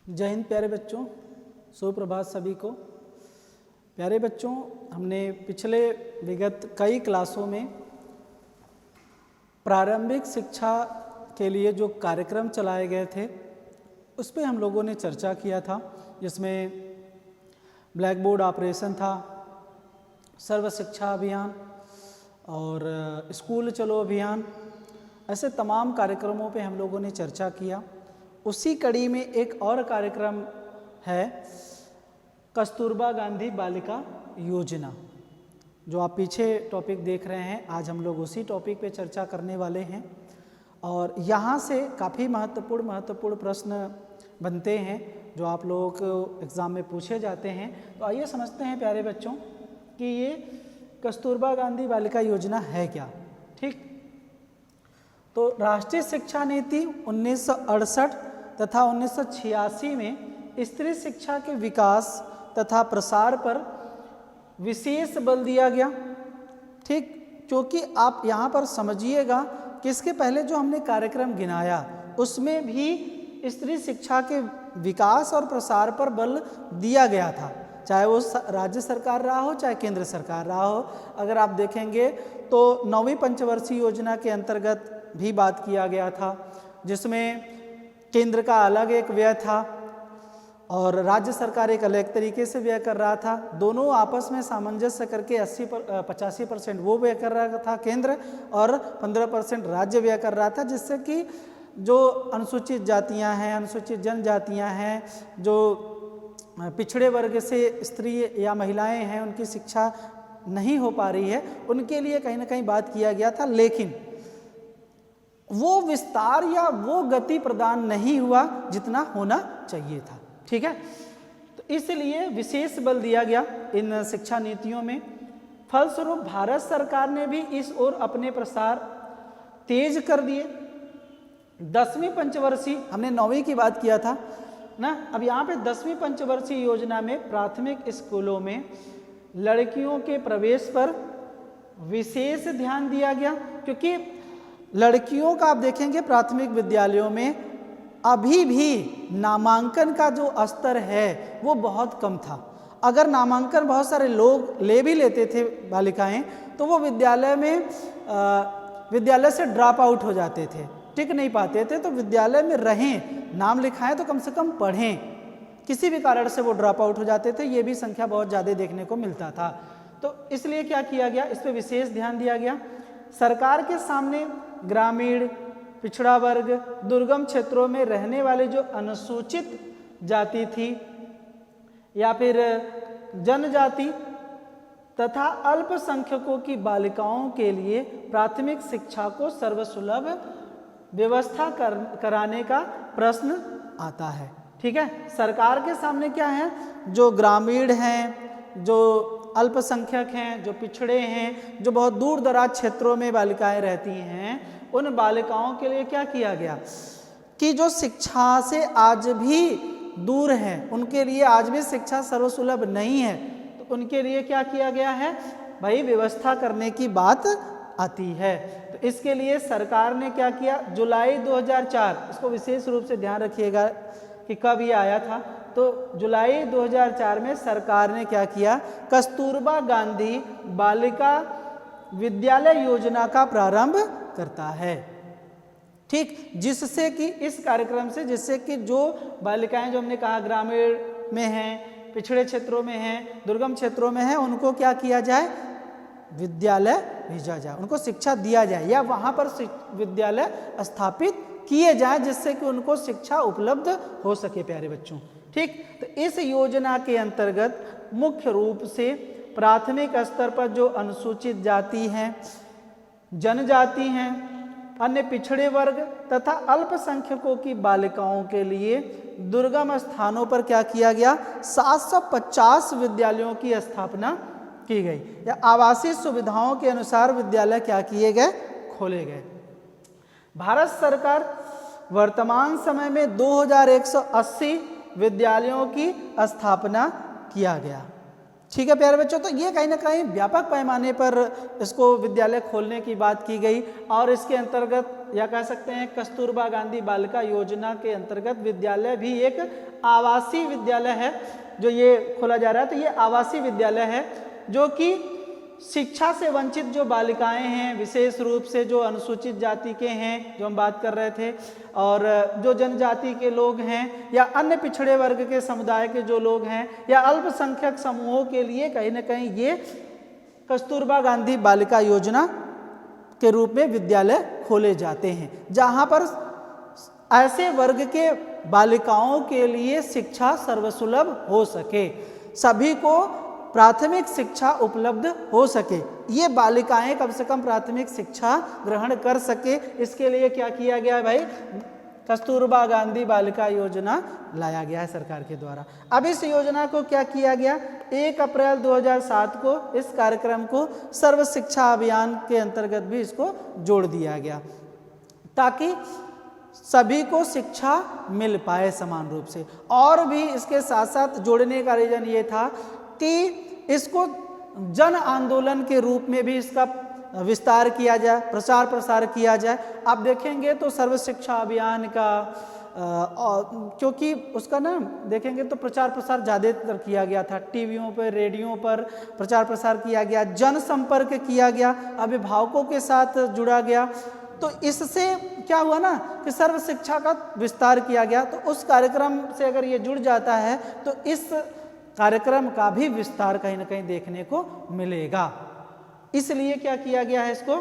जय हिंद प्यारे बच्चों, सुप्रभात सभी को। प्यारे बच्चों, हमने पिछले विगत कई क्लासों में प्रारंभिक शिक्षा के लिए जो कार्यक्रम चलाए गए थे उस पर हम लोगों ने चर्चा किया था, जिसमें ब्लैक बोर्ड ऑपरेशन था, सर्व शिक्षा अभियान और स्कूल चलो अभियान, ऐसे तमाम कार्यक्रमों पे हम लोगों ने चर्चा किया। उसी कड़ी में एक और कार्यक्रम है कस्तूरबा गांधी बालिका योजना, जो आप पीछे टॉपिक देख रहे हैं। आज हम लोग उसी टॉपिक पे चर्चा करने वाले हैं और यहाँ से काफ़ी महत्वपूर्ण प्रश्न बनते हैं जो आप लोगों को एग्ज़ाम में पूछे जाते हैं। तो आइए समझते हैं प्यारे बच्चों कि ये कस्तूरबा गांधी बालिका योजना है क्या। ठीक, तो राष्ट्रीय शिक्षा नीति 1968 तथा 1986 में स्त्री शिक्षा के विकास तथा प्रसार पर विशेष बल दिया गया। ठीक, क्योंकि आप यहाँ पर समझिएगा कि इसके पहले जो हमने कार्यक्रम गिनाया उसमें भी स्त्री शिक्षा के विकास और प्रसार पर बल दिया गया था, चाहे वो राज्य सरकार रहा हो चाहे केंद्र सरकार रहा हो। अगर आप देखेंगे तो 9वीं पंचवर्षीय योजना के अंतर्गत भी बात किया गया था, जिसमें केंद्र का अलग एक व्यय था और राज्य सरकार एक अलग तरीके से व्यय कर रहा था। दोनों आपस में सामंजस्य करके 85% वो व्यय कर रहा था केंद्र और 15% राज्य व्यय कर रहा था, जिससे कि जो अनुसूचित जातियां हैं, अनुसूचित जनजातियां हैं, जो पिछड़े वर्ग से स्त्री या महिलाएं हैं, उनकी शिक्षा नहीं हो पा रही है, उनके लिए कहीं ना कहीं बात किया गया था, लेकिन वो विस्तार या वो गति प्रदान नहीं हुआ जितना होना चाहिए था। ठीक है, तो इसलिए विशेष बल दिया गया इन शिक्षा नीतियों में। फलस्वरूप भारत सरकार ने भी इस ओर अपने प्रसार तेज कर दिए। 10वीं पंचवर्षीय, हमने 9वीं की बात किया था ना, अब यहाँ पे 10वीं पंचवर्षीय योजना में प्राथमिक स्कूलों में लड़कियों के प्रवेश पर विशेष ध्यान दिया गया, क्योंकि लड़कियों का आप देखेंगे प्राथमिक विद्यालयों में अभी भी नामांकन का जो स्तर है वो बहुत कम था। अगर नामांकन बहुत सारे लोग ले भी लेते थे बालिकाएं, तो वो विद्यालय से ड्रॉप आउट हो जाते थे, टिक नहीं पाते थे। तो विद्यालय में रहें, नाम लिखाएं तो कम से कम पढ़ें, किसी भी कारण से वो ड्रॉप आउट हो जाते थे। ये भी संख्या बहुत ज़्यादा देखने को मिलता था। तो इसलिए क्या किया गया, इस पर विशेष ध्यान दिया गया। सरकार के सामने ग्रामीण, पिछड़ा वर्ग, दुर्गम क्षेत्रों में रहने वाले जो अनुसूचित जाति थी या फिर जनजाति तथा अल्पसंख्यकों की बालिकाओं के लिए प्राथमिक शिक्षा को सर्वसुलभ व्यवस्था कराने का प्रश्न आता है। ठीक है, सरकार के सामने क्या है, जो ग्रामीण हैं, जो अल्पसंख्यक हैं, जो पिछड़े हैं, जो बहुत दूर दराज क्षेत्रों में बालिकाएं रहती हैं, उन बालिकाओं के लिए क्या किया गया कि जो शिक्षा से आज भी दूर हैं, उनके लिए आज भी शिक्षा सर्वसुलभ नहीं है, तो उनके लिए क्या किया गया है भाई, व्यवस्था करने की बात आती है। तो इसके लिए सरकार ने क्या किया, जुलाई 2004, इसको विशेष रूप से ध्यान रखिएगा कि कब ये आया था, तो जुलाई 2004 में सरकार ने क्या किया, कस्तूरबा गांधी बालिका विद्यालय योजना का प्रारंभ करता है। ठीक, जिससे कि इस कार्यक्रम से, जिससे कि जो बालिकाएं जो हमने कहा ग्रामीण में हैं, पिछड़े क्षेत्रों में हैं, दुर्गम क्षेत्रों में हैं, उनको क्या किया जाए, विद्यालय भेजा जाए, उनको शिक्षा दिया जाए या वहाँ पर विद्यालय स्थापित किए जाए, जिससे कि उनको शिक्षा उपलब्ध हो सके। प्यारे बच्चों, ठीक, तो इस योजना के अंतर्गत मुख्य रूप से प्राथमिक स्तर पर जो अनुसूचित जाति हैं, जनजाति हैं, अन्य पिछड़े वर्ग तथा अल्पसंख्यकों की बालिकाओं के लिए दुर्गम स्थानों पर क्या किया गया, 750 विद्यालयों की स्थापना की गई या आवासीय सुविधाओं के अनुसार विद्यालय क्या किए गए, खोले गए। भारत सरकार वर्तमान समय में 2180 विद्यालयों की स्थापना किया गया। ठीक है प्यारे बच्चों, तो ये कहीं ना कहीं व्यापक पैमाने पर इसको विद्यालय खोलने की बात की गई और इसके अंतर्गत या कह सकते हैं कस्तूरबा गांधी बालिका योजना के अंतर्गत विद्यालय भी एक आवासीय विद्यालय है जो ये खोला जा रहा है। तो ये आवासीय विद्यालय है जो कि शिक्षा से वंचित जो बालिकाएं हैं, विशेष रूप से जो अनुसूचित जाति के हैं जो हम बात कर रहे थे, और जो जनजाति के लोग हैं या अन्य पिछड़े वर्ग के समुदाय के जो लोग हैं या अल्पसंख्यक समूहों के लिए कहीं ना कहीं ये कस्तूरबा गांधी बालिका योजना के रूप में विद्यालय खोले जाते हैं, जहां पर ऐसे वर्ग के बालिकाओं के लिए शिक्षा सर्वसुलभ हो सके, सभी को प्राथमिक शिक्षा उपलब्ध हो सके, ये बालिकाएं कम से कम प्राथमिक शिक्षा ग्रहण कर सके। इसके लिए क्या किया गया है भाई, कस्तूरबा गांधी बालिका योजना लाया गया है सरकार के द्वारा। अब इस योजना को क्या किया गया, 1 अप्रैल 2007 को इस कार्यक्रम को सर्व शिक्षा अभियान के अंतर्गत भी इसको जोड़ दिया गया ताकि सभी को शिक्षा मिल पाए समान रूप से। और भी इसके साथ साथ जोड़ने का रीजन ये था कि इसको जन आंदोलन के रूप में भी इसका विस्तार किया जाए, प्रचार प्रसार किया जाए। आप देखेंगे तो सर्व शिक्षा अभियान का क्योंकि उसका ना देखेंगे तो प्रचार प्रसार ज़्यादातर किया गया था, टीवियों पर, रेडियो पर प्रचार प्रसार किया गया, जनसंपर्क किया गया, अभिभावकों के साथ जुड़ा गया। तो इससे क्या हुआ ना कि सर्व शिक्षा का विस्तार किया गया। तो उस कार्यक्रम से अगर ये जुड़ जाता है तो इस कार्यक्रम का भी विस्तार कहीं ना कहीं देखने को मिलेगा। इसलिए क्या किया गया है, इसको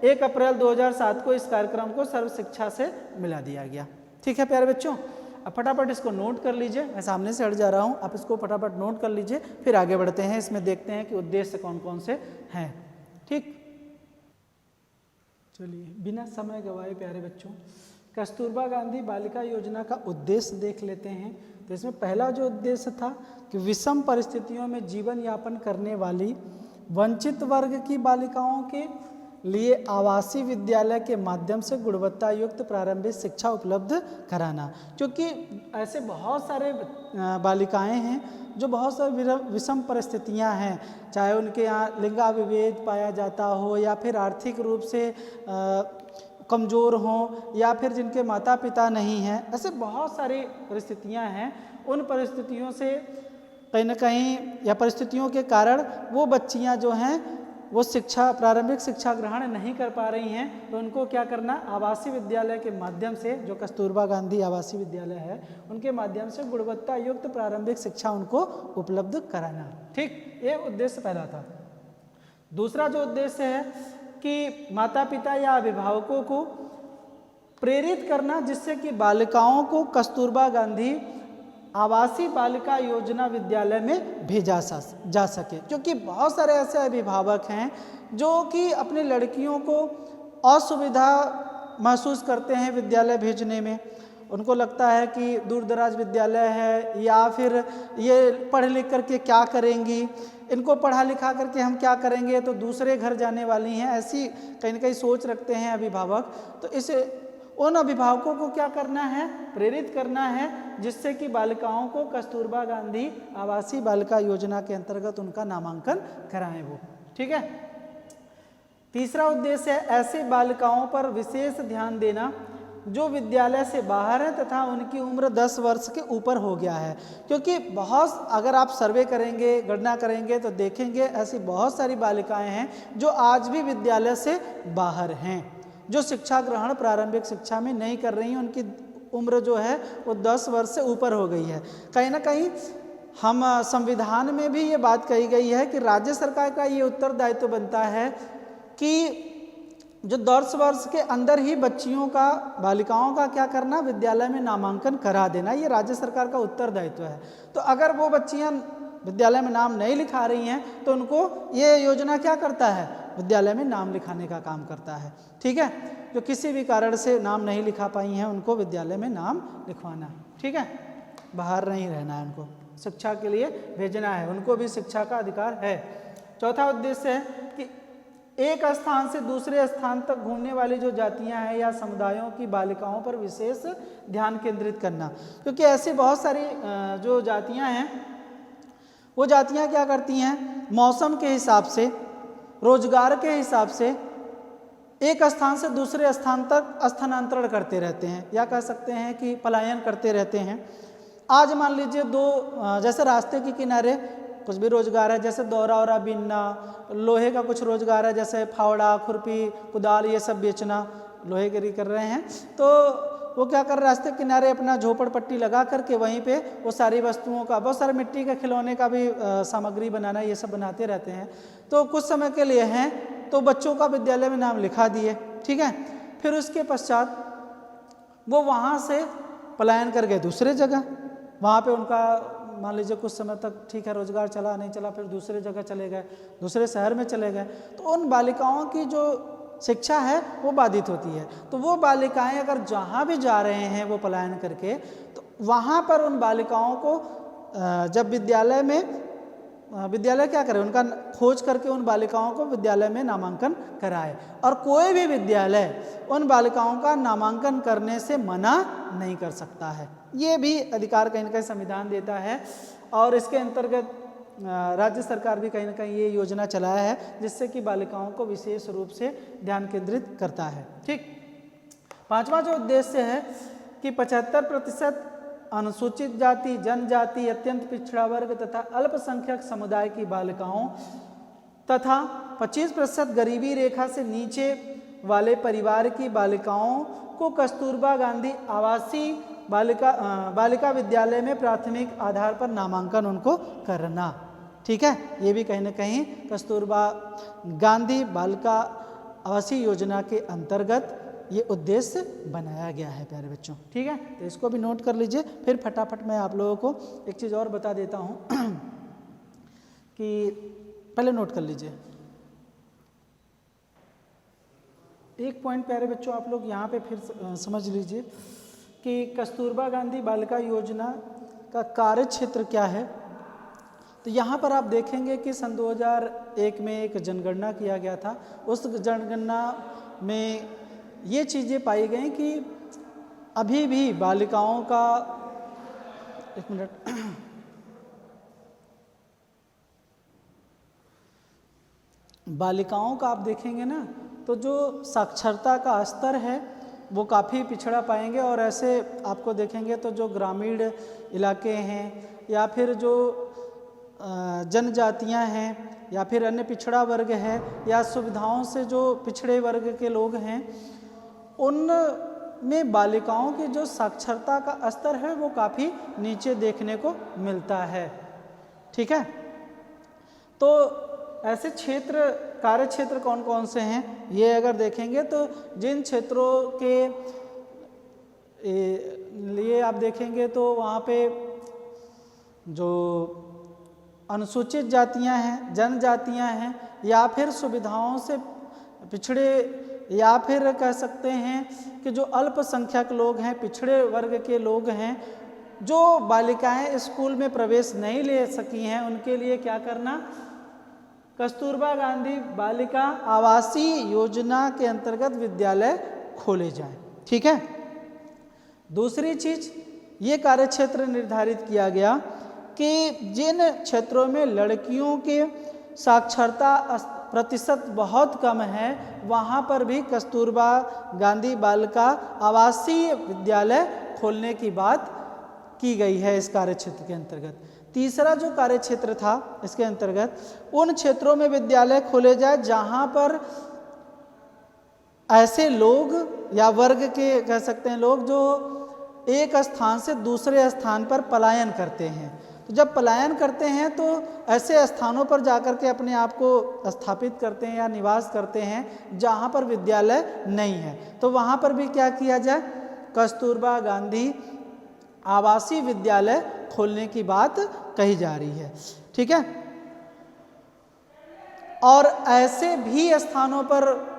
1 अप्रैल 2007 को इस कार्यक्रम को सर्व शिक्षा से मिला दिया गया। ठीक है प्यारे बच्चों, अब फटाफट इसको नोट कर लीजिए, मैं सामने से हट जा रहा हूँ, आप इसको फटाफट नोट कर लीजिए, फिर आगे बढ़ते हैं। इसमें देखते हैं कि उद्देश्य कौन कौन से हैं। ठीक, चलिए बिना समय गवाए प्यारे बच्चों कस्तूरबा गांधी बालिका योजना का उद्देश्य देख लेते हैं। तो इसमें पहला जो उद्देश्य था कि विषम परिस्थितियों में जीवन यापन करने वाली वंचित वर्ग की बालिकाओं के लिए आवासीय विद्यालय के माध्यम से गुणवत्ता युक्त प्रारंभिक शिक्षा उपलब्ध कराना। क्योंकि ऐसे बहुत सारे बालिकाएं हैं जो बहुत सारी विषम परिस्थितियां हैं, चाहे उनके यहाँ लिंगाविभेद पाया जाता हो या फिर आर्थिक रूप से कमज़ोर हों या फिर जिनके माता पिता नहीं हैं, ऐसे बहुत सारी परिस्थितियां हैं। उन परिस्थितियों से कहीं ना कहीं या परिस्थितियों के कारण वो बच्चियां जो हैं वो शिक्षा प्रारंभिक शिक्षा ग्रहण नहीं कर पा रही हैं। तो उनको क्या करना, आवासीय विद्यालय के माध्यम से, जो कस्तूरबा गांधी आवासीय विद्यालय है उनके माध्यम से गुणवत्ता युक्त प्रारंभिक शिक्षा उनको उपलब्ध कराना। ठीक, ये उद्देश्य पहला था। दूसरा जो उद्देश्य है कि माता पिता या अभिभावकों को प्रेरित करना जिससे कि बालिकाओं को कस्तूरबा गांधी आवासीय बालिका योजना विद्यालय में भेजा जा सके। क्योंकि बहुत सारे ऐसे अभिभावक हैं जो कि अपनी लड़कियों को असुविधा महसूस करते हैं विद्यालय भेजने में। उनको लगता है कि दूर दराज विद्यालय है या फिर ये पढ़ लिख करके क्या करेंगी, इनको पढ़ा लिखा करके हम क्या करेंगे, तो दूसरे घर जाने वाली हैं, ऐसी कहीं ना कहीं सोच रखते हैं अभिभावक। तो इसे उन अभिभावकों को क्या करना है, प्रेरित करना है जिससे कि बालिकाओं को कस्तूरबा गांधी आवासीय बालिका योजना के अंतर्गत उनका नामांकन कराएं वो। ठीक है। तीसरा उद्देश्य है ऐसे बालिकाओं पर विशेष ध्यान देना जो विद्यालय से बाहर है तथा उनकी उम्र 10 वर्ष के ऊपर हो गया है। क्योंकि बहुत अगर आप सर्वे करेंगे, गणना करेंगे तो देखेंगे ऐसी बहुत सारी बालिकाएं हैं जो आज भी विद्यालय से बाहर हैं, जो शिक्षा ग्रहण प्रारंभिक शिक्षा में नहीं कर रही हैं, उनकी उम्र जो है वो 10 वर्ष से ऊपर हो गई है। कहीं ना कहीं हम संविधान में भी ये बात कही गई है कि राज्य सरकार का ये उत्तरदायित्व बनता है कि जो 10 वर्ष के अंदर ही बच्चियों का, बालिकाओं का क्या करना, विद्यालय में नामांकन करा देना, ये राज्य सरकार का उत्तरदायित्व है। तो अगर वो बच्चियां विद्यालय में नाम नहीं लिखा रही हैं तो उनको ये योजना क्या करता है, विद्यालय में नाम लिखाने का काम करता है। ठीक है, जो किसी भी कारण से नाम नहीं लिखा पाई हैं उनको विद्यालय में नाम लिखवाना। ठीक है, बाहर नहीं रहना है, उनको शिक्षा के लिए भेजना है, उनको भी शिक्षा का अधिकार है। चौथा उद्देश्य है कि एक स्थान से दूसरे स्थान तक घूमने वाली जो जातियां हैं या समुदायों की बालिकाओं पर विशेष ध्यान केंद्रित करना। क्योंकि ऐसी बहुत सारी जो जातियां हैं वो जातियां क्या करती हैं, मौसम के हिसाब से, रोजगार के हिसाब से एक स्थान से दूसरे स्थान तक स्थानांतरण करते रहते हैं, या कह सकते हैं कि पलायन करते रहते हैं। आज मान लीजिए जैसे रास्ते के किनारे कुछ भी रोजगार है, जैसे दौरा और बिनना, लोहे का कुछ रोजगार है, जैसे फावड़ा, खुरपी, कुदाल, ये सब बेचना, लोहेगिरी कर रहे हैं, तो वो क्या कर रहे हैं, रास्ते किनारे अपना झोपड़पट्टी लगा करके वहीं पे वो सारी वस्तुओं का, बहुत सारे मिट्टी के खिलौने का भी सामग्री बनाना, ये सब बनाते रहते हैं। तो कुछ समय के लिए हैं, तो बच्चों का विद्यालय में नाम लिखा दिए, ठीक है। फिर उसके पश्चात वो वहाँ से पलायन कर गए दूसरे जगह, वहाँ पे उनका मान लीजिए कुछ समय तक ठीक है रोजगार चला, नहीं चला, फिर दूसरे जगह चले गए, दूसरे शहर में चले गए, तो उन बालिकाओं की जो शिक्षा है वो बाधित होती है। तो वो बालिकाएं अगर जहाँ भी जा रहे हैं वो पलायन करके, तो वहाँ पर उन बालिकाओं को जब विद्यालय क्या करे, उनका खोज करके उन बालिकाओं को विद्यालय में नामांकन कराए, और कोई भी विद्यालय उन बालिकाओं का नामांकन करने से मना नहीं कर सकता है। ये भी अधिकार कहीं ना कहीं संविधान देता है, और इसके अंतर्गत राज्य सरकार भी कहीं ना कहीं ये योजना चलाया है, जिससे कि बालिकाओं को विशेष रूप से ध्यान केंद्रित करता है। ठीक, पांचवा जो उद्देश्य है कि 75% अनुसूचित जाति, जनजाति, अत्यंत पिछड़ा वर्ग तथा अल्पसंख्यक समुदाय की बालिकाओं तथा 25% गरीबी रेखा से नीचे वाले परिवार की बालिकाओं को कस्तूरबा गांधी आवासीय बालिका विद्यालय में प्राथमिक आधार पर नामांकन उनको करना, ठीक है। ये भी कहीं ना कहीं कस्तूरबा गांधी बालिका आवासीय योजना के अंतर्गत ये उद्देश्य बनाया गया है प्यारे बच्चों, ठीक है। तो इसको भी नोट कर लीजिए। फिर फटाफट मैं आप लोगों को एक चीज़ और बता देता हूँ कि पहले नोट कर लीजिए एक पॉइंट प्यारे बच्चों, आप लोग यहाँ पे फिर समझ लीजिए कि कस्तूरबा गांधी बालिका योजना का कार्य क्षेत्र क्या है। तो यहाँ पर आप देखेंगे कि सन 2001 में एक जनगणना किया गया था। उस जनगणना में ये चीज़ें पाई गई कि अभी भी बालिकाओं का, एक मिनट, बालिकाओं का आप देखेंगे ना, तो जो साक्षरता का स्तर है वो काफ़ी पिछड़ा पाएंगे। और ऐसे आपको देखेंगे तो जो ग्रामीण इलाके हैं, या फिर जो जनजातियां हैं, या फिर अन्य पिछड़ा वर्ग है, या सुविधाओं से जो पिछड़े वर्ग के लोग हैं, उनमें बालिकाओं की जो साक्षरता का स्तर है वो काफ़ी नीचे देखने को मिलता है, ठीक है। तो ऐसे कार्य क्षेत्र कौन कौन से हैं, ये अगर देखेंगे तो जिन क्षेत्रों के लिए आप देखेंगे तो वहाँ पे जो अनुसूचित जातियाँ हैं, जनजातियाँ हैं, या फिर सुविधाओं से पिछड़े, या फिर कह सकते हैं कि जो अल्पसंख्यक लोग हैं, पिछड़े वर्ग के लोग हैं, जो बालिकाएं स्कूल में प्रवेश नहीं ले सकी हैं, उनके लिए क्या करना, कस्तूरबा गांधी बालिका आवासीय योजना के अंतर्गत विद्यालय खोले जाएं, ठीक है। दूसरी चीज, ये कार्यक्षेत्र निर्धारित किया गया कि जिन क्षेत्रों में लड़कियों के साक्षरता प्रतिशत बहुत कम है, वहाँ पर भी कस्तूरबा गांधी बालिका आवासीय विद्यालय खोलने की बात की गई है इस कार्यक्षेत्र के अंतर्गत। तीसरा जो कार्यक्षेत्र था इसके अंतर्गत, उन क्षेत्रों में विद्यालय खोले जाए जहाँ पर ऐसे लोग या वर्ग के कह सकते हैं लोग जो एक स्थान से दूसरे स्थान पर पलायन करते हैं। तो जब पलायन करते हैं तो ऐसे स्थानों पर जाकर के अपने आप को स्थापित करते हैं या निवास करते हैं जहाँ पर विद्यालय नहीं है। तो वहाँ पर भी क्या किया जाए, कस्तूरबा गांधी आवासीय विद्यालय खोलने की बात कही जा रही है, ठीक है। और ऐसे भी स्थानों पर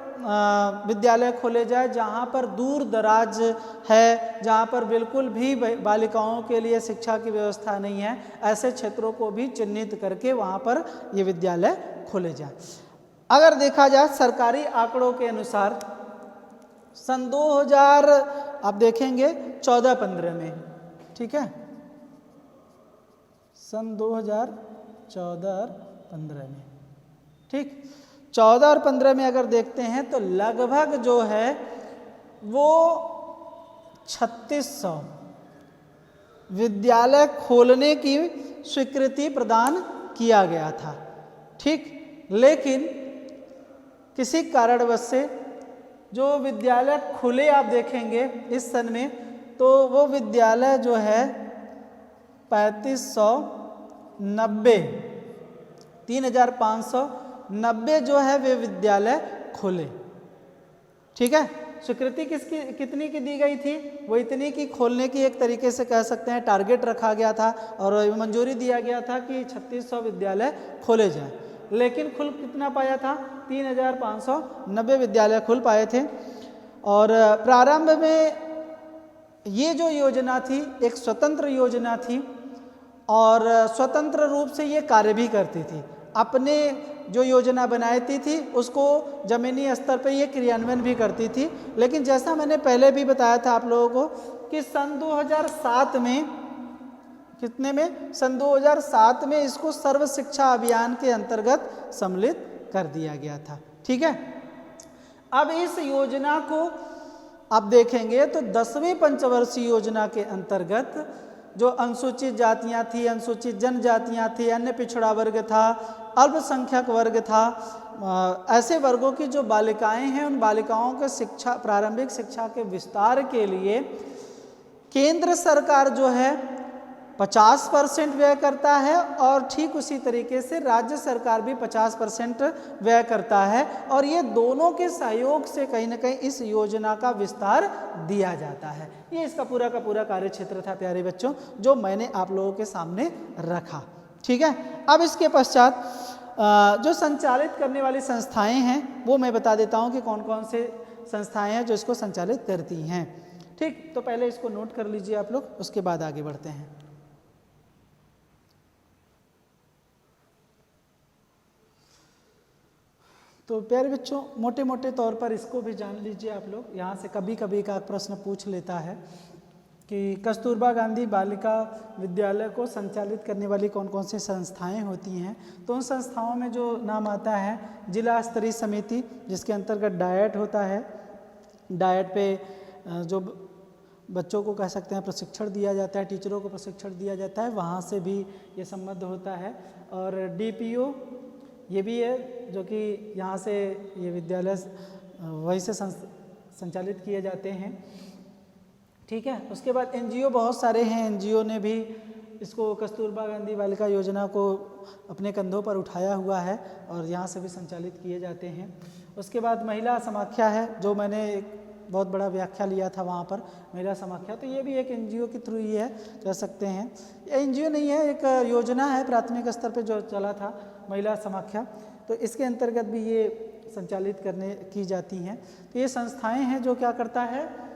विद्यालय खोले जाए जहाँ पर दूर दराज है, जहाँ पर बिल्कुल भी बालिकाओं के लिए शिक्षा की व्यवस्था नहीं है, ऐसे क्षेत्रों को भी चिन्हित करके वहाँ पर ये विद्यालय खोले जाए। अगर देखा जाए सरकारी आंकड़ों के अनुसार सन 2000 आप देखेंगे 14-15 में, ठीक है, सन 2014-15 में, ठीक, 14 और 15 में अगर देखते हैं तो लगभग जो है वो 3600 विद्यालय खोलने की स्वीकृति प्रदान किया गया था। ठीक, लेकिन किसी कारणवश से जो विद्यालय खुले आप देखेंगे इस सन में, तो वो विद्यालय जो है 3590 जो है वे विद्यालय खुले। ठीक है, स्वीकृति कितनी की दी गई थी? वो इतनी की खोलने की एक तरीके से कह सकते हैं टारगेट रखा गया था और मंजूरी दिया गया था कि 3600 विद्यालय खोले जाएं, लेकिन खुल कितना पाया था? 3590 विद्यालय खुल पाए थे। और प्रारंभ में ये जो योजना थी एक स्वतंत्र योजना थी और स्वतंत्र रूप से ये कार्य भी करती थी। अपने जो योजना बनाई थी उसको जमीनी स्तर पर ये क्रियान्वयन भी करती थी। लेकिन जैसा मैंने पहले भी बताया था आप लोगों को कि सन 2007 में, कितने में? सन 2007 में इसको सर्व शिक्षा अभियान के अंतर्गत सम्मिलित कर दिया गया था। ठीक है, अब इस योजना को आप देखेंगे तो 10वीं पंचवर्षीय योजना के अंतर्गत जो अनुसूचित जातियां थी, अनुसूचित जनजातियां थी, अन्य पिछड़ा वर्ग था, अल्पसंख्यक वर्ग था, ऐसे वर्गों की जो बालिकाएं हैं उन बालिकाओं के शिक्षा, प्रारंभिक शिक्षा के विस्तार के लिए केंद्र सरकार जो है 50% व्यय करता है और ठीक उसी तरीके से राज्य सरकार भी 50% व्यय करता है और ये दोनों के सहयोग से कहीं ना कहीं इस योजना का विस्तार दिया जाता है। ये इसका पूरा का पूरा कार्य क्षेत्र था प्यारे बच्चों, जो मैंने आप लोगों के सामने रखा। ठीक है, अब इसके पश्चात जो संचालित करने वाली संस्थाएं हैं वो मैं बता देता हूं कि कौन कौन से संस्थाएं हैं जो इसको संचालित करती हैं। ठीक, तो पहले इसको नोट कर लीजिए आप लोग, उसके बाद आगे बढ़ते हैं। तो प्यारे बच्चों, मोटे मोटे तौर पर इसको भी जान लीजिए आप लोग। यहाँ से कभी कभी का प्रश्न पूछ लेता है कि कस्तूरबा गांधी बालिका विद्यालय को संचालित करने वाली कौन कौन सी संस्थाएं होती हैं। तो उन संस्थाओं में जो नाम आता है जिला स्तरीय समिति, जिसके अंतर्गत डायट होता है। डायट पे जो बच्चों को कह सकते हैं प्रशिक्षण दिया जाता है, टीचरों को प्रशिक्षण दिया जाता है, वहाँ से भी ये संबद्ध होता है। और DPO ये भी है जो कि यहाँ से ये विद्यालय वहीं से संचालित किए जाते हैं। ठीक है, उसके बाद NGO बहुत सारे हैं, NGO ने भी इसको कस्तूरबा गांधी बालिका योजना को अपने कंधों पर उठाया हुआ है और यहाँ से भी संचालित किए जाते हैं। उसके बाद महिला समाख्या है, जो मैंने एक बहुत बड़ा व्याख्या लिया था वहाँ पर, महिला समाख्या, तो ये भी एक NGO के थ्रू ही है, कह सकते हैं। ये NGO नहीं है, एक योजना है प्राथमिक स्तर पे जो चला था महिला समाख्या, तो इसके अंतर्गत भी ये संचालित की जाती हैं। तो ये संस्थाएं हैं जो क्या करता है,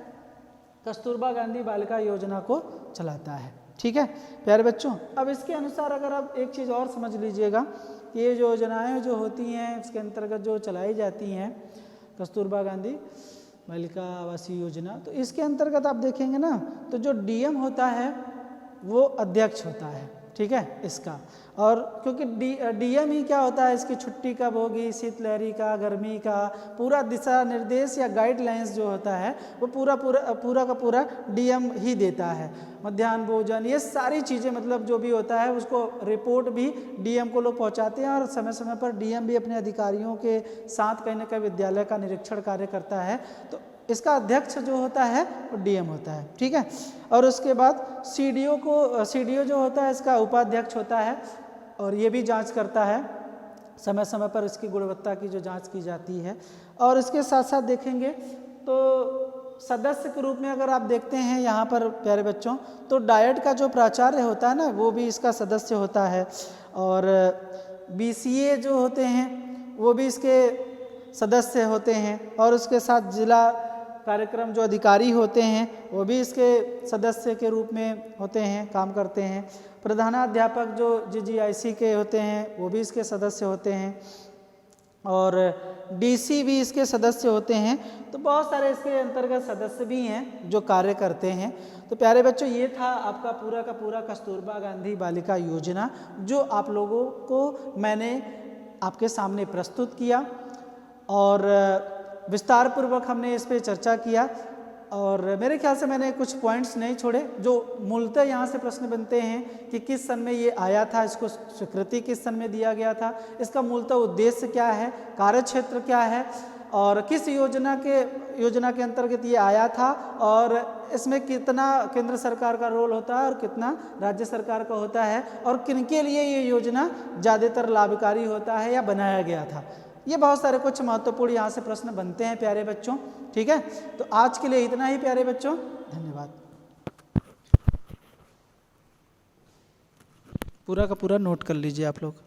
कस्तूरबा गांधी बालिका योजना को चलाता है। ठीक है प्यारे बच्चों, अब इसके अनुसार अगर आप एक चीज़ और समझ लीजिएगा, ये जो योजनाएँ जो होती हैं इसके अंतर्गत जो चलाई जाती हैं कस्तूरबा गांधी बालिका आवासीय योजना, तो इसके अंतर्गत आप देखेंगे ना, तो जो DM होता है वो अध्यक्ष होता है। ठीक है इसका, और क्योंकि DM ही क्या होता है, इसकी छुट्टी कब होगी, शीतलहरी का, गर्मी का पूरा दिशा निर्देश या गाइडलाइंस जो होता है वो पूरा का पूरा DM ही देता है। मध्याह्न भोजन, ये सारी चीज़ें मतलब जो भी होता है उसको रिपोर्ट भी DM को लोग पहुंचाते हैं और समय समय पर DM भी अपने अधिकारियों के साथ कहीं ना कहीं विद्यालय का निरीक्षण कार्य करता है। तो इसका अध्यक्ष जो होता है वो DM होता है। ठीक है, और उसके बाद CDO जो होता है इसका उपाध्यक्ष होता है और ये भी जांच करता है, समय समय पर इसकी गुणवत्ता की जो जांच की जाती है। और इसके साथ साथ देखेंगे तो सदस्य के रूप में अगर आप देखते हैं यहाँ पर प्यारे बच्चों, तो डायट का जो प्राचार्य होता है ना वो भी इसका सदस्य होता है, और BCA जो होते हैं वो भी इसके सदस्य होते हैं, और उसके साथ जिला कार्यक्रम जो अधिकारी होते हैं वो भी इसके सदस्य के रूप में होते हैं, काम करते हैं। प्रधानाध्यापक जो GGIC के होते हैं वो भी इसके सदस्य होते हैं, और DC भी इसके सदस्य होते हैं। तो बहुत सारे इसके अंतर्गत सदस्य भी हैं जो कार्य करते हैं। तो प्यारे बच्चों, ये था आपका पूरा का पूरा कस्तूरबा गांधी बालिका योजना, जो आप लोगों को मैंने आपके सामने प्रस्तुत किया। और विस्तार पूर्वक हमने इस पे चर्चा किया। और मेरे ख्याल से मैंने कुछ पॉइंट्स नहीं छोड़े जो मूलतः यहाँ से प्रश्न बनते हैं कि किस सन में ये आया था, इसको स्वीकृति किस सन में दिया गया था, इसका मूलतः उद्देश्य क्या है, कार्यक्षेत्र क्या है और किस योजना के अंतर्गत ये आया था और इसमें कितना केंद्र सरकार का रोल होता है और कितना राज्य सरकार का होता है और किनके लिए ये योजना ज़्यादातर लाभकारी होता है या बनाया गया था। ये बहुत सारे कुछ महत्वपूर्ण यहाँ से प्रश्न बनते हैं प्यारे बच्चों। ठीक है, तो आज के लिए इतना ही प्यारे बच्चों, धन्यवाद। पूरा का पूरा नोट कर लीजिए आप लोग।